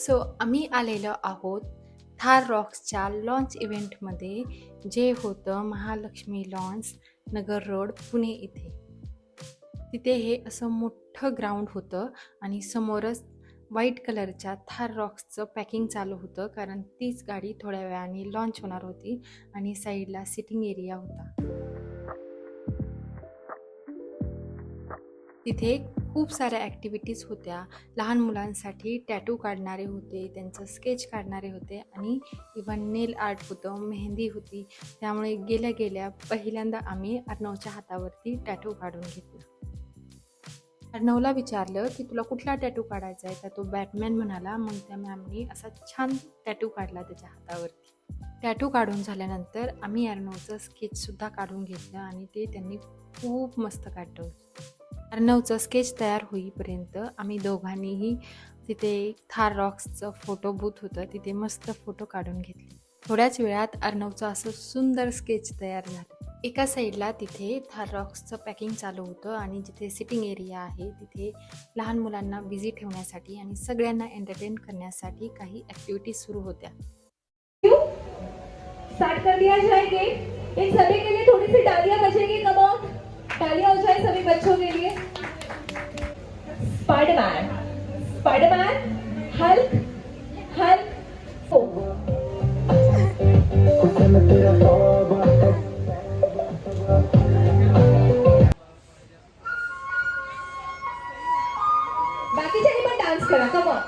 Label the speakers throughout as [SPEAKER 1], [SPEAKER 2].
[SPEAKER 1] So आम्ही आलेलो आहोत थार रॉक्सच्या लॉन्च इव्हेंटमध्ये, जे होतं महालक्ष्मी लॉन्स, नगर रोड, पुणे इथे. तिथे हे असं मोठं ग्राउंड होतं आणि समोरच व्हाईट कलरच्या थार रॉक्सचं पॅकिंग चालू होतं, कारण तीच गाडी थोड्या वेळाने लॉन्च होणार होती आणि साईडला सिटिंग एरिया होता. तिथे खूप साऱ्या ॲक्टिव्हिटीज होत्या. लहान मुलांसाठी टॅटू काढणारे होते, त्यांचं स्केच काढणारे होते आणि इवन नेल आर्ट होतं, मेहंदी होती. त्यामुळे गेल्या गेल्या पहिल्यांदा आम्ही अर्णवच्या हातावरती टॅटू काढून घेतला. अर्णवला विचारलं की तुला कुठला टॅटू काढायचा आहे, तर तो बॅटमॅन म्हणाला. मग त्या मॅमनी असा छान टॅटू काढला त्याच्या हातावरती. टॅटू काढून झाल्यानंतर आम्ही अर्णवचं स्केचसुद्धा काढून घेतलं आणि ते त्यांनी खूप मस्त काढलं. अर्णवचं स्केच तयार होईपर्यंत आम्ही दोघांनीही तिथे थार रॉक्सचं फोटो बूथ होतं, तिथे मस्त फोटो काढून घेतले. थोड्याच वेळात अर्णवचं असं सुंदर स्केच तयार झालं. एका साईडला तिथे थार रॉक्सचं पॅकिंग चालू होतं आणि जिथे सिटिंग एरिया आहे तिथे लहान मुलांना बिझी ठेवण्यासाठी आणि सगळ्यांना एंटरटेन करण्यासाठी काही ॲक्टिव्हिटीज सुरू होत्या.
[SPEAKER 2] स्टार्ट कर दिया जाएगा। इन सभी के लिए थोड़ी सी तालियां बजेगी। कम ऑन, तालियां हो जाए सभी बच्चों के लिए। स्पाइडरमैन, स्पाइडरमैन, हल्क, हल्क, बाकीच्यांनी पण डान्स करा. Come on.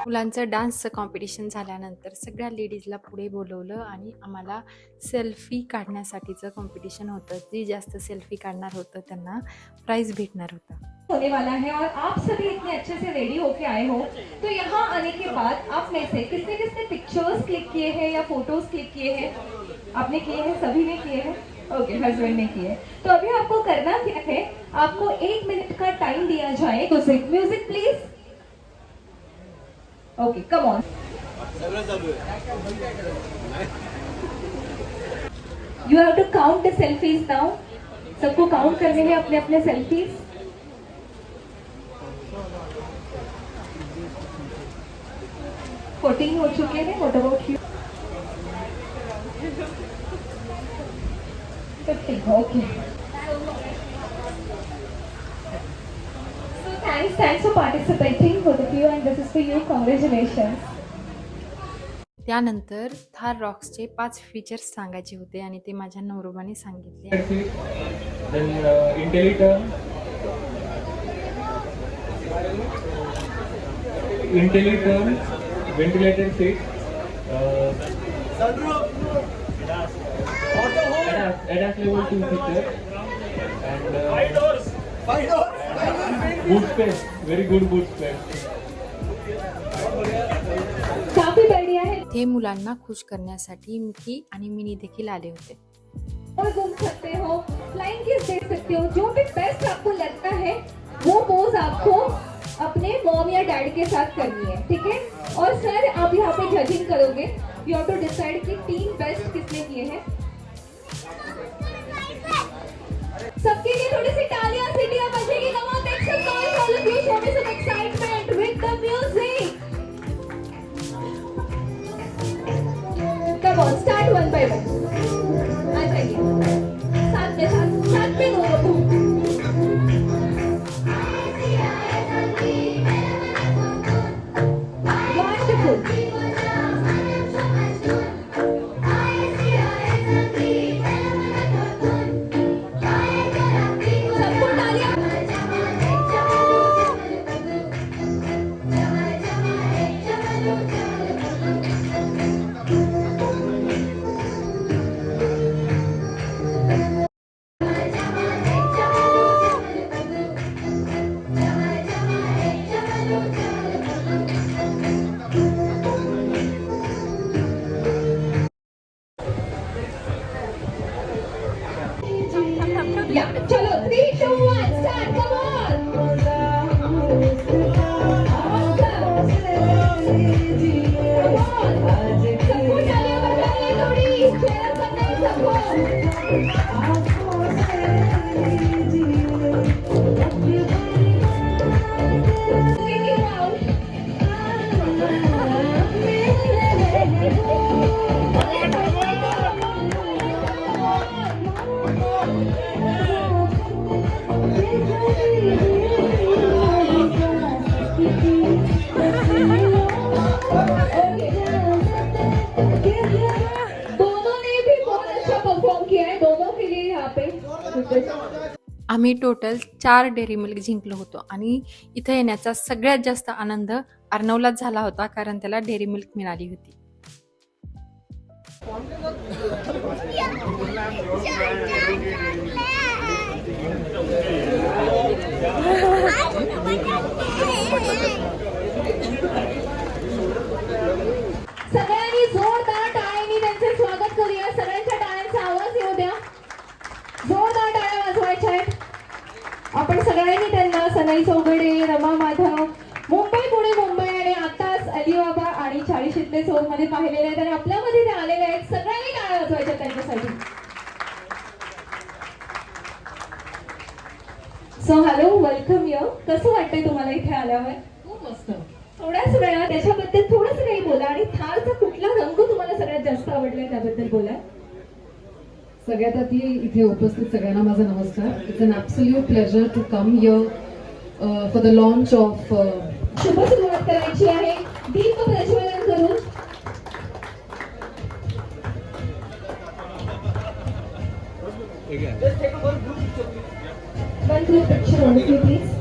[SPEAKER 1] मुलांचं डान्सचं कॉम्पिटिशन झाल्यानंतर सगळ्या लेडीजला पुढे बोलवलं आणि आम्हाला सेल्फी काढण्यासाठीचं कॉम्पिटिशन होतं. जी जास्त सेल्फी काढणार होतं त्यांना प्राइज भेटणार होता.
[SPEAKER 2] होने वाला है और आप सभी इतने अच्छे से रेडी होके आए हो, तो यहाँ आने के बाद आप में से किसने किसने पिक्चर्स क्लिक किए हैं या फोटोज क्लिक किए हैं? आपने किए हैं? सभी ने किए हैं? ओके, हस्बैंड ने किए. तो अभी आपको करना क्या है, आपको 1 मिनट का टाइम दिया जाए. Music please. Okay, come on. You have to count the selfies now. सबको काउंट करने हैं अपने अपने सेल्फीज. हो चुके हैं. What about you? 50. Okay. So thanks for participating, both of you, and this is for you. Congratulations.
[SPEAKER 1] त्यानंतर Thar रॉक्सचे 5 features सांगायचे होते आणि ते माझ्या नवरोबाने सांगितले.
[SPEAKER 3] Intelli-turn, ventilated seat, ADAS level 2 feature, and boot space, very good boot space.
[SPEAKER 2] काफी बढ़िया है.
[SPEAKER 1] ते मुलांना खुश करण्यासाठी मिकी आणि मिनी देखील आले होते.
[SPEAKER 2] और घूम सकते हो, फ्लाइंग किस दे सकते हो, जो भी बेस्ट आपको लगता है वो पोज आपको अपने मॉम या डैड के साथ करनी है. ठीक है. और सर आप यहाँ पे जजिंग करोगे. यू हैव टू डिसाइड कि 3 बेस्ट किसने किए हैं. सबके लिए थोड़ी सी तालियां सीटियां बजेगी. Come on, make some noise all of you. Show me some excitement with the music. Come on, start one by one. आ जाइए साथ में दोनों. Yeah, chalo, 3, 2, 1, start, come on! Awesome! Come on! सबको तालियां बजाइए थोड़ी, cheer up करना है सबको. Kicking out. पे
[SPEAKER 1] आम्ही टोटल 4 डेअरी मिल्क जिंकलो होतो आणि इथं येण्याचा सगळ्यात जास्त आनंद अर्णवलाच झाला होता, कारण त्याला डेअरी मिल्क मिळाली होती.
[SPEAKER 2] सगळ्यांनी जोरदार टाळ्यांनी त्यांचे स्वागत करूया. सगळ्यांच्या टाळ्यांचा आवाज येऊ द्या. जोरदार टाळ्या वाजवायच्या आहेत. आपण सगळ्यांनी त्यांना सनई चौघडे, रमा माधव, मुंबई पुणे मुंबई आणि आताच अलिबाबा आणि 40 चौक मध्ये पाहिलेले आहेत आणि आपल्यामध्ये ते आलेले आहेत. सगळ्यांनी टाळ्या वाजवायच्या त्यांच्यासाठी. So hello, welcome you. कसं वाटतंय तुम्हाला इथे आल्यावर?
[SPEAKER 4] खूप मस्त.
[SPEAKER 2] थोड्याच वेळा त्याच्याबद्दल थोडंसं काही बोला आणि थारचा कुठला रंग तुम्हाला सगळ्यात जास्त आवडलाय त्याबद्दल बोला.
[SPEAKER 4] सगळ्यात आधी इथे उपस्थित सगळ्यांना माझा नमस्कार. It's an absolute pleasure to come here for the launch of
[SPEAKER 2] शुभ सुरुवात करायची आहे दीप प्रज्वलन करून. One group picture only please.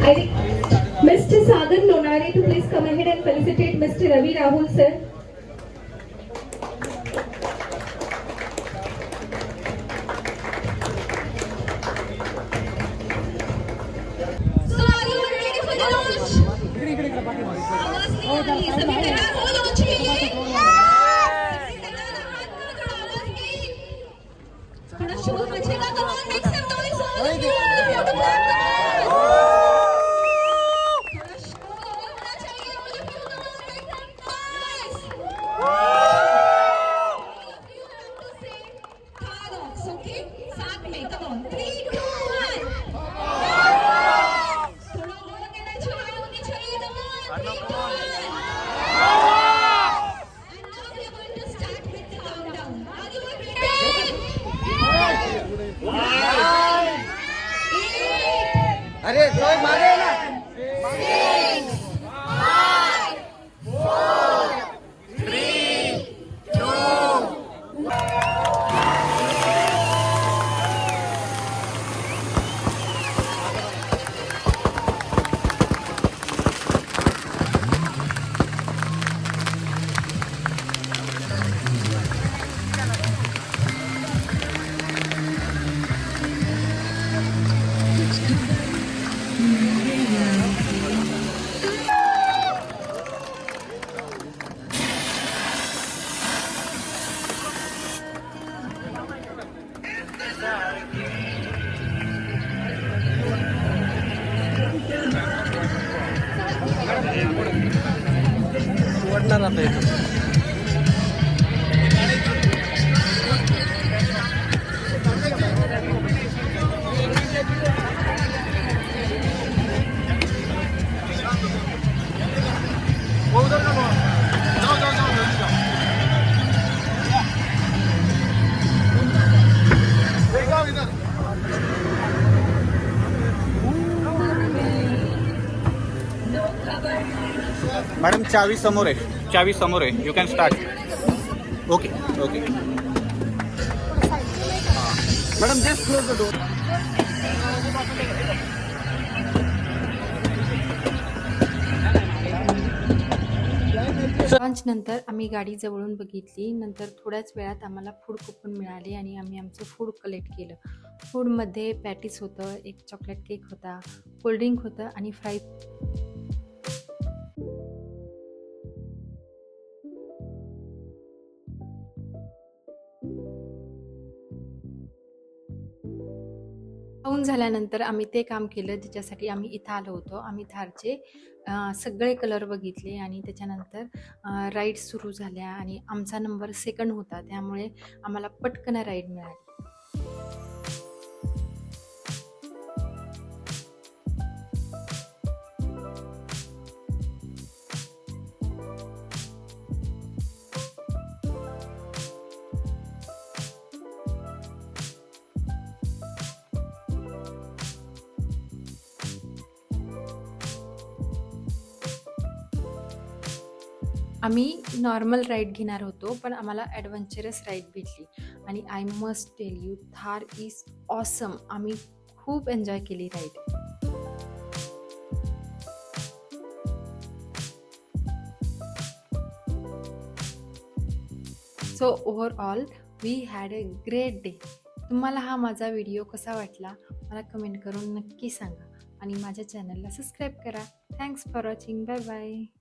[SPEAKER 2] I think Mr. Sagar Lonare to please come ahead and felicitate Mr. Ravi Rahul sir. So are you ready for the launch? आवाज नहीं आ रही. सभी तैयार हो launch के लिए? सभी तैयार हो? हाथ में थोड़ा आवाज नहीं. थोड़ा शुभ मचेगा. Come on, make some noise all of you. Beautiful.
[SPEAKER 5] अरे जोय मारे ना. वाटणार आता इथं. मॅडम चावी समोर आहे. चावी समोर आहे. You can start. Okay okay madam just close the door.
[SPEAKER 1] Launch नंतर आम्ही गाडी जवळून बघितली. नंतर थोड्याच वेळात आम्हाला फूड कुपन मिळाले आणि आम्ही आमचं फूड कलेक्ट केलं. फूडमध्ये पॅटीस होतं, एक चॉकलेट केक होता, कोल्ड्रिंक होतं आणि फ्राय. खाऊन झाल्यानंतर आम्ही ते काम केलं ज्याच्यासाठी आम्ही इथं आलो होतो. आम्ही थारचे सगळे कलर बघितले आणि त्याच्यानंतर राईड्स सुरू झाल्या आणि आमचा नंबर सेकंड होता, त्यामुळे आम्हाला पटकन राईड मिळाली. आम्ही नॉर्मल राईड घेणार होतो, पण आम्हाला ॲडव्हेंचरस राईड भेटली आणि I must tell you, Thar is awesome. आम्ही खूप एन्जॉय केली ride. So overall we had a great day. तुम्हाला हा माझा व्हिडिओ कसा वाटला मला कमेंट करून नक्की सांगा आणि माझ्या चॅनलला सबस्क्राईब करा. Thanks for watching. Bye bye.